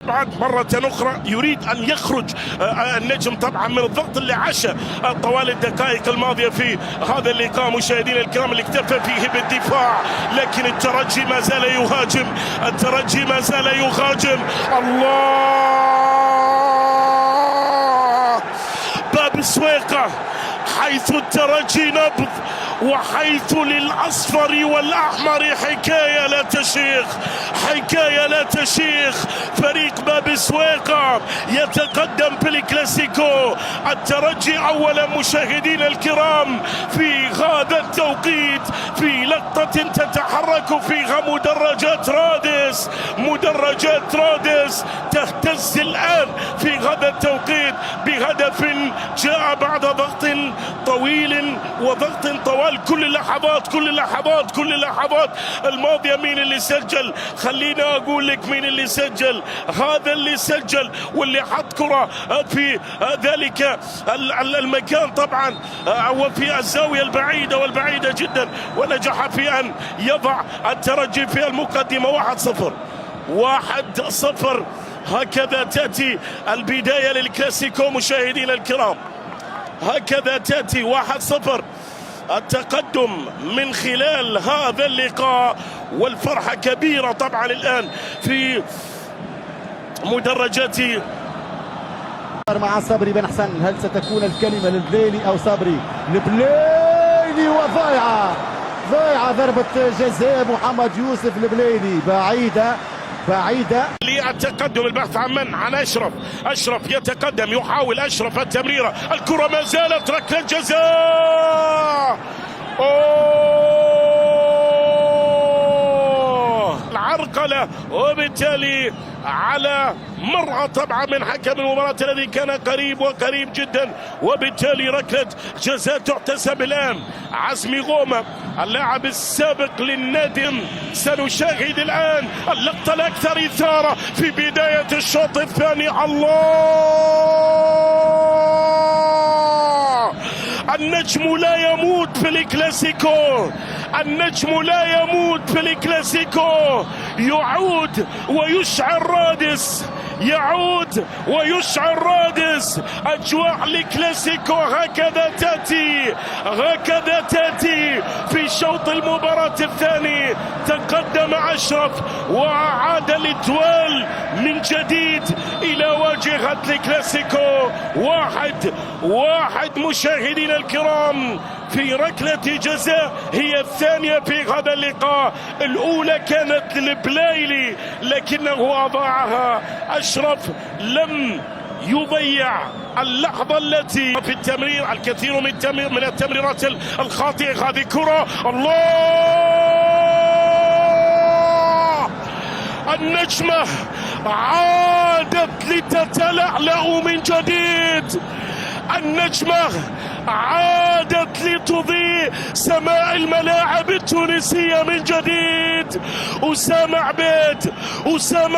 بعد مرة أخرى يريد أن يخرج النجم طبعا من الضغط اللي عاشه طوال الدقائق الماضية في هذا اللقاء. مشاهدينا الكرام، اللي اكتفى فيه بالدفاع، لكن الترجي ما زال يهاجم، الترجي ما زال يهاجم. الله، باب السويقة حيث الترجي نبض، وحيث للأصفر والأحمر حكاية لا تشيخ، حكاية لا تشيخ. فريق باب السويقة يتقدم بالكلاسيكو. الترجي أولا مشاهدينا الكرام في هذا التوقيت في لقطة تتحرك فيها مدرجات رادس، مدرجات رادس تهتز الآن في هذا التوقيت بهدف جاء بعد ضغط طويل وضغط طوال. كل اللحظات الماضية مين اللي سجل؟ خلينا أقول لك مين اللي سجل. هذا اللي سجل واللي حط كرة في ذلك المكان طبعا، وفي الزاوية البعيدة والبعيدة جدا، ونجح في أن يضع الترجي في المقدمة 1-0. هكذا تأتي البداية للكلاسيكو مشاهدينا الكرام، هكذا تأتي 1-0 التقدم من خلال هذا اللقاء. والفرحة كبيرة طبعا الآن في مدرجات مع صبري بن حسن. هل ستكون الكلمة للبليلي أو صبري؟ البليلي وضايعة ضربة جزاء محمد يوسف. البليلي بعيدة للتقدم. البحث عن من؟ عن أشرف يتقدم، يحاول أشرف التمريرة، الكرة ما زالت ركلة جزاء. العرقلة، وبالتالي على مرأة طبعا من حكم المباراة الذي كان قريب جدا، وبالتالي ركلة جزاء تحتسب الآن. عزمي غومة اللاعب السابق للنادي. سنشاهد الآن اللقطة الأكثر إثارة في بداية الشوط الثاني. الله، النجم لا يموت في الكلاسيكو، النجم لا يموت في الكلاسيكو. يعود ويشعل رادس، يعود ويشعل رادس. أجواء الكلاسيكو هكذا تأتي في شوط المباراة الثاني. تقدم أشرف وعاد الإتوال من جديد إلى واجهة الكلاسيكو. 1-1 مشاهدينا الكرام في ركلة جزاء، هي الثانية في هذا اللقاء. الأولى كانت للبلايلي لكنه أضاعها. أشرف لم يضيع اللحظة التي في التمرير. الكثير من التمريرات الخاطئة. هذه كرة، الله، النجمة عادت لتتلألأ من جديد، النجمة عادت لتضيء سماء الملاعب التونسية من جديد. أسامة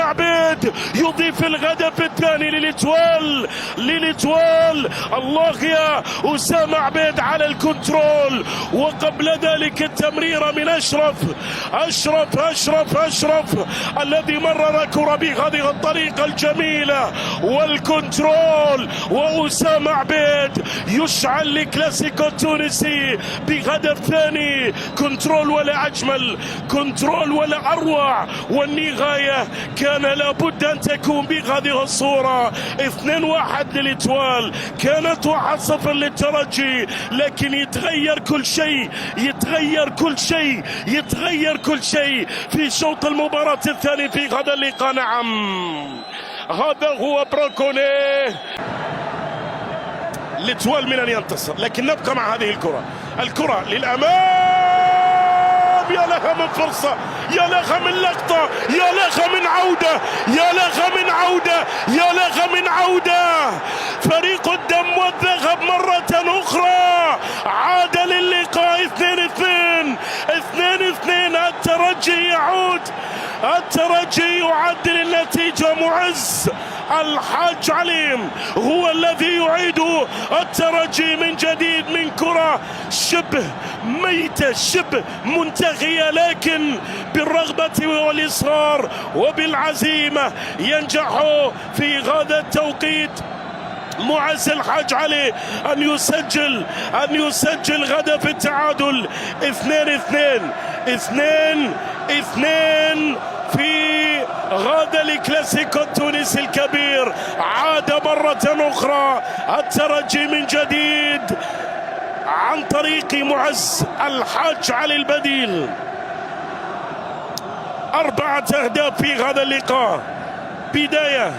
عبيد يضيف الهدف الثاني للإتوال. الله يا أسامة عبيد على الكنترول، وقبل ذلك التمريرة من أشرف الذي مرر كرة بهذه الطريقة الجميلة والكنترول. وأسامة عبيد يشعل الكلاسيكو التونسي بهدف ثاني. كنترول ولا أجمل، كنترول ولا أروع، والنهاية كان لابد أن تكون بهذه الصورة. 2-1 للإتوال، كانت 1-0 للترجي، لكن يتغير كل شيء في شوط المباراة الثاني في هذا اللقاء. نعم، هذا هو براكوني. الإتوال من أن ينتصر، لكن نبقى مع هذه الكرة للأمام. يا لها من فرصة، يا لها من لقطة، يا لها من عودة. فريق الدم والذهب مرة أخرى عاد للقاء. 2-2. الترجي يعود الترجي يعدل النتيجة. معز الحاج عليم هو الذي يعيد الترجي من جديد من كرة شبه ميتة شبه منتهية، لكن بالرغبة والإصرار وبالعزيمة ينجح في هذا التوقيت معز الحاج علي أن يسجل هدف التعادل. 2-2 في هذا الكلاسيكو التونسي الكبير. عاد مرة أخرى الترجي من جديد عن طريق معز الحاج علي البديل. 4 أهداف في هذا اللقاء. بداية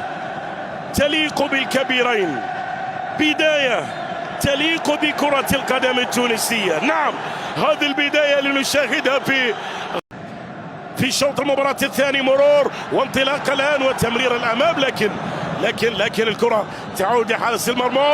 تليق بالكبيرين، بداية تليق بكرة القدم التونسية. نعم، هذه البداية لنشاهدها في شوط المباراة الثاني. مرور وانطلاق الآن وتمرير الأمام، لكن الكرة تعود لحارس المرمى.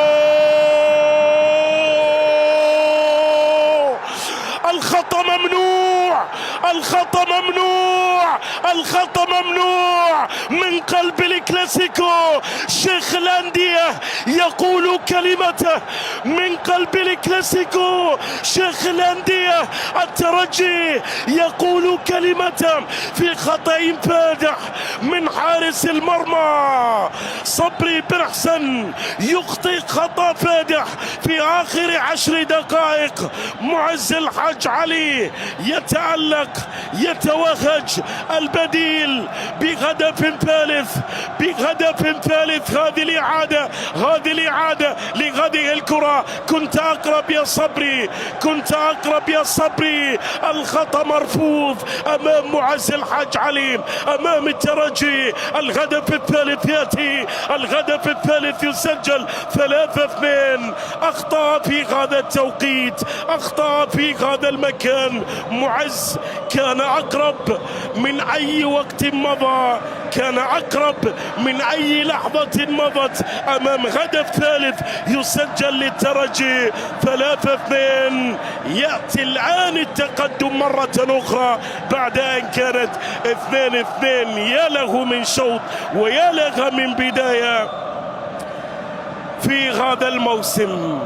الخطأ ممنوع، الخطأ ممنوع، الخطأ ممنوع من قلب الكلاسيكو. شيخ الأندية يقول كلمته من قلب الكلاسيكو. شيخ الأندية الترجي يقول كلمته في خطأ فادح من حارس المرمى. صبري بن حسن يخطئ خطأ فادح في آخر 10 دقائق. معز الحاج علي يتألق يتوهج البديل بهدف ثالث. هذه الإعادة لهذه الكرة. كنت أقرب يا صبري، الخطأ مرفوض أمام معز الحاج علي أمام الترجي. الهدف الثالث يأتي، الهدف الثالث يسجل. 3-2. أخطأ في هذا التوقيت، أخطأ في هذا المكان. معز كان أقرب من أي وقت مضى، كان أقرب من أي لحظة مضت أمام هدف ثالث يسجل للترجي. 3-2. يأتي الآن التقدم مرة أخرى بعد أن كانت 2-2. يا له من شوط ويا لها من بداية في هذا الموسم.